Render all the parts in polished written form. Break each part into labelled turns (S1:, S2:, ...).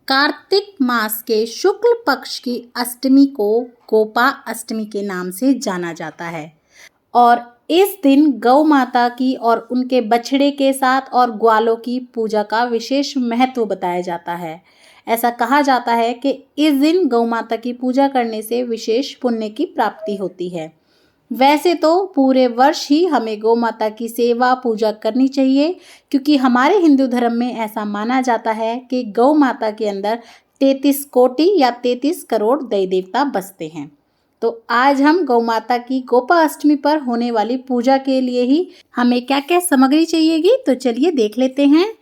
S1: कार्तिक मास के शुक्ल पक्ष की अष्टमी को गोपा अष्टमी के नाम से जाना जाता है और इस दिन गौ माता की और उनके बछड़े के साथ और ग्वालों की पूजा का विशेष महत्व बताया जाता है। ऐसा कहा जाता है कि इस दिन गौ माता की पूजा करने से विशेष पुण्य की प्राप्ति होती है। वैसे तो पूरे वर्ष ही हमें गौ माता की सेवा पूजा करनी चाहिए, क्योंकि हमारे हिंदू धर्म में ऐसा माना जाता है कि गौ माता के अंदर 33 कोटि या 33 करोड़ देवी देवता बसते हैं। तो आज हम गौ माता की गोपा अष्टमी पर होने वाली पूजा के लिए ही हमें क्या क्या सामग्री चाहिएगी, तो चलिए देख लेते हैं।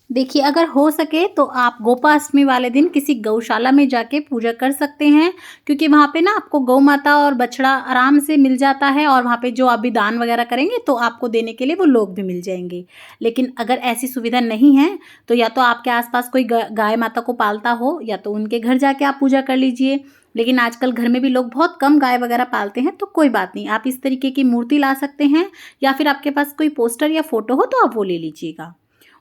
S1: देखिए, अगर हो सके तो आप गोपा अष्टमी वाले दिन किसी गौशाला में जाके पूजा कर सकते हैं, क्योंकि वहाँ पे ना आपको गौ माता और बछड़ा आराम से मिल जाता है और वहाँ पे जो आप भी दान वगैरह करेंगे तो आपको देने के लिए वो लोग भी मिल जाएंगे। लेकिन अगर ऐसी सुविधा नहीं है तो या तो आपके आसपास कोई गाय माता को पालता हो या तो उनके घर जाके आप पूजा कर लीजिए। लेकिन आजकल घर में भी लोग बहुत कम गाय वगैरह पालते हैं, तो कोई बात नहीं, आप इस तरीके की मूर्ति ला सकते हैं या फिर आपके पास कोई पोस्टर या फोटो हो तो आप वो ले लीजिएगा।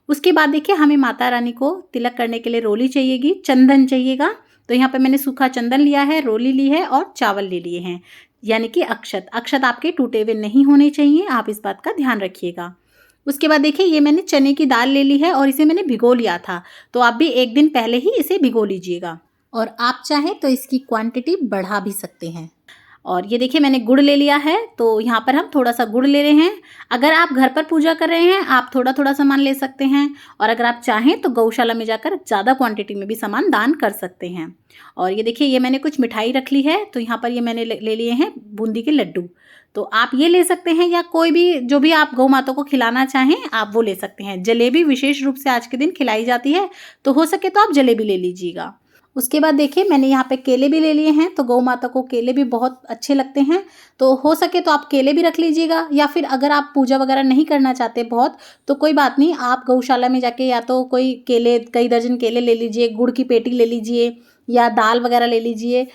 S1: उसके बाद देखिए, हमें माता रानी को तिलक करने के लिए रोली चाहिएगी, चंदन चाहिएगा। तो यहाँ पे मैंने सूखा चंदन लिया है, रोली ली है और चावल ले लिए हैं, यानी कि अक्षत। अक्षत आपके टूटे हुए नहीं होने चाहिए, आप इस बात का ध्यान रखिएगा। उसके बाद देखिए, ये मैंने चने की दाल ले ली है और इसे मैंने भिगो लिया था, तो आप भी एक दिन पहले ही इसे भिगो लीजिएगा और आप चाहें तो इसकी क्वांटिटी बढ़ा भी सकते हैं। और ये देखिए, मैंने गुड़ ले लिया है, तो यहाँ पर हम थोड़ा सा गुड़ ले रहे हैं। अगर आप घर पर पूजा कर रहे हैं आप थोड़ा थोड़ा सामान ले सकते हैं, और अगर आप चाहें तो गौशाला में जाकर ज़्यादा क्वांटिटी में भी सामान दान कर सकते हैं। और ये देखिए, ये मैंने कुछ मिठाई रख ली है, तो यहाँ पर ये मैंने ले लिए हैं बूंदी के लड्डू। तो आप ये ले सकते हैं या कोई भी जो भी आप गौ माता को खिलाना चाहें आप वो ले सकते हैं। जलेबी विशेष रूप से आज के दिन खिलाई जाती है, तो हो सके तो आप जलेबी ले लीजिएगा। उसके बाद देखिए, मैंने यहाँ पे केले भी ले लिए हैं, तो गौ माता को केले भी बहुत अच्छे लगते हैं, तो हो सके तो आप केले भी रख लीजिएगा। या फिर अगर आप पूजा वगैरह नहीं करना चाहते बहुत, तो कोई बात नहीं, आप गौशाला में जाके या तो कोई केले, कई दर्जन केले ले लीजिए, गुड़ की पेटी ले लीजिए या दाल वगैरह ले लीजिए।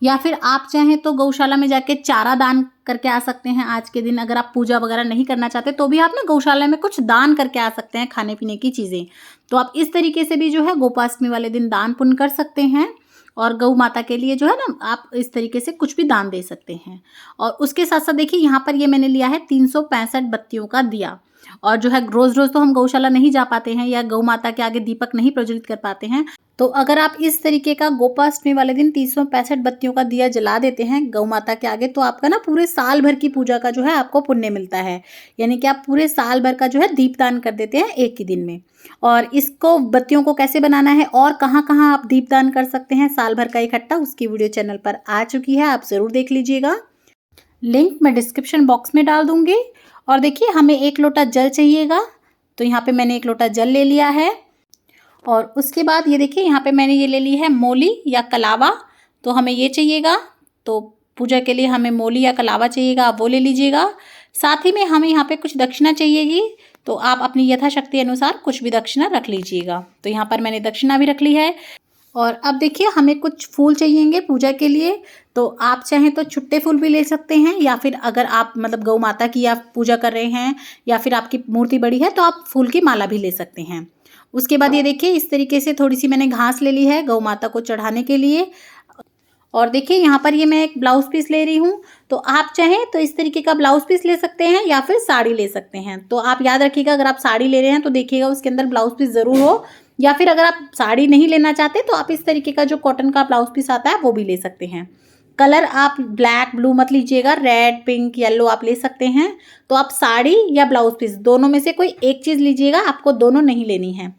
S1: या फिर आप चाहें तो गौशाला में जाके चारा दान करके आ सकते हैं। आज के दिन अगर आप पूजा वगैरह नहीं करना चाहते तो भी आप ना गौशाला में कुछ दान करके आ सकते हैं, खाने पीने की चीज़ें। तो आप इस तरीके से भी जो है गोपाष्टमी वाले दिन दान पुण्य कर सकते हैं, और गौ माता के लिए जो है ना आप इस तरीके से कुछ भी दान दे सकते हैं। और उसके साथ साथ देखिए, यहाँ पर ये मैंने लिया है 365 बत्तियों का दिया। और जो है, रोज़ रोज़ तो हम गौशाला नहीं जा पाते हैं या गौ माता के आगे दीपक नहीं प्रज्वलित कर पाते हैं, तो अगर आप इस तरीके का गोपाष्टमी वाले दिन 365 बत्तियों का दिया जला देते हैं गौ माता के आगे, तो आपका ना पूरे साल भर की पूजा का जो है आपको पुण्य मिलता है। यानी कि आप पूरे साल भर का जो है दीपदान कर देते हैं एक ही दिन में। और इसको बत्तियों को कैसे बनाना है और कहाँ कहाँ आप दीपदान कर सकते हैं साल भर का इकट्ठा, उसकी वीडियो चैनल पर आ चुकी है, आप ज़रूर देख लीजिएगा। लिंक मैं डिस्क्रिप्शन बॉक्स में डाल दूंगी। और देखिए, हमें 1 लोटा जल चाहिएगा, तो यहाँ पे मैंने 1 लोटा जल ले लिया है। और उसके बाद ये देखिए, यहाँ पे मैंने ये ले ली है मोली या कलावा, तो हमें ये चाहिएगा। तो पूजा के लिए हमें मोली या कलावा चाहिएगा, आप वो ले लीजिएगा। साथ ही में हमें यहाँ पे कुछ दक्षिणा चाहिएगी, तो आप अपनी यथाशक्ति अनुसार कुछ भी दक्षिणा रख लीजिएगा। तो यहाँ पर मैंने दक्षिणा भी रख ली है। और अब देखिए, हमें कुछ फूल चाहिएंगे पूजा के लिए, तो आप चाहें तो छुट्टे फूल भी ले सकते हैं, या फिर अगर आप मतलब गौ माता की आप पूजा कर रहे हैं या फिर आपकी मूर्ति बड़ी है तो आप फूल की माला भी ले सकते हैं। उसके बाद ये देखिए, इस तरीके से थोड़ी सी मैंने घास ले ली है गौ माता को चढ़ाने के लिए। और देखिए, यहाँ पर ये मैं एक ब्लाउज पीस ले रही हूँ, तो आप चाहें तो इस तरीके का ब्लाउज पीस ले सकते हैं या फिर साड़ी ले सकते हैं। तो आप याद रखिएगा, अगर आप साड़ी ले रहे हैं तो देखिएगा उसके अंदर ब्लाउज पीस ज़रूर हो, या फिर अगर आप साड़ी नहीं लेना चाहते तो आप इस तरीके का जो कॉटन का ब्लाउज पीस आता है वो भी ले सकते हैं। कलर आप ब्लैक ब्लू मत लीजिएगा, रेड पिंक येलो आप ले सकते हैं। तो आप साड़ी या ब्लाउज पीस दोनों में से कोई एक चीज़ लीजिएगा, आपको दोनों नहीं लेनी है।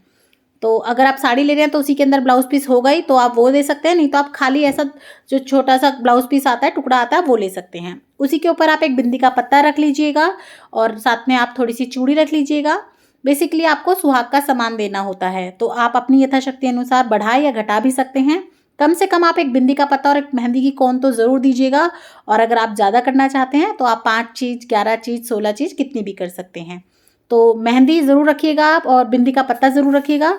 S1: तो अगर आप साड़ी ले रहे हैं तो उसी के अंदर ब्लाउज पीस होगा ही, तो आप वो दे सकते हैं, नहीं तो आप खाली ऐसा जो छोटा सा ब्लाउज पीस आता है, टुकड़ा आता है, वो ले सकते हैं। उसी के ऊपर आप एक बिंदी का पत्ता रख लीजिएगा और साथ में आप थोड़ी सी चूड़ी रख लीजिएगा। बेसिकली आपको सुहाग का सामान देना होता है, तो आप अपनी यथाशक्ति अनुसार बढ़ा या घटा भी सकते हैं। कम से कम आप एक बिंदी का पत्ता और एक मेहंदी की कोन तो ज़रूर दीजिएगा। और अगर आप ज़्यादा करना चाहते हैं तो आप 5 चीज़, 11 चीज़, 16 चीज़ कितनी भी कर सकते हैं। तो मेहंदी ज़रूर रखिएगा आप और बिंदी का पत्ता ज़रूर रखिएगा।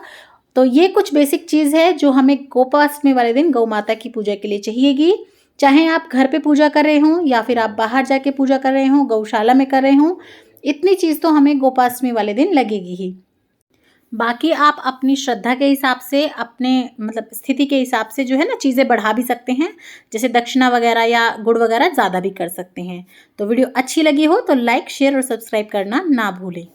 S1: तो ये कुछ बेसिक चीज़ है जो हमें गोपाष्टमी वाले दिन गौ माता की पूजा के लिए चाहिएगी। चाहे आप घर पे पूजा कर रहे हों या फिर आप बाहर जाके पूजा कर रहे हों, गौशाला में कर रहे हों, इतनी चीज़ तो हमें गोपाष्टमी वाले दिन लगेगी ही। बाकी आप अपनी श्रद्धा के हिसाब से, अपने मतलब स्थिति के हिसाब से जो है ना चीज़ें बढ़ा भी सकते हैं, जैसे दक्षिणा वगैरह या गुड़ वगैरह ज़्यादा भी कर सकते हैं। तो वीडियो अच्छी लगी हो तो लाइक, शेयर और सब्सक्राइब करना ना भूलें।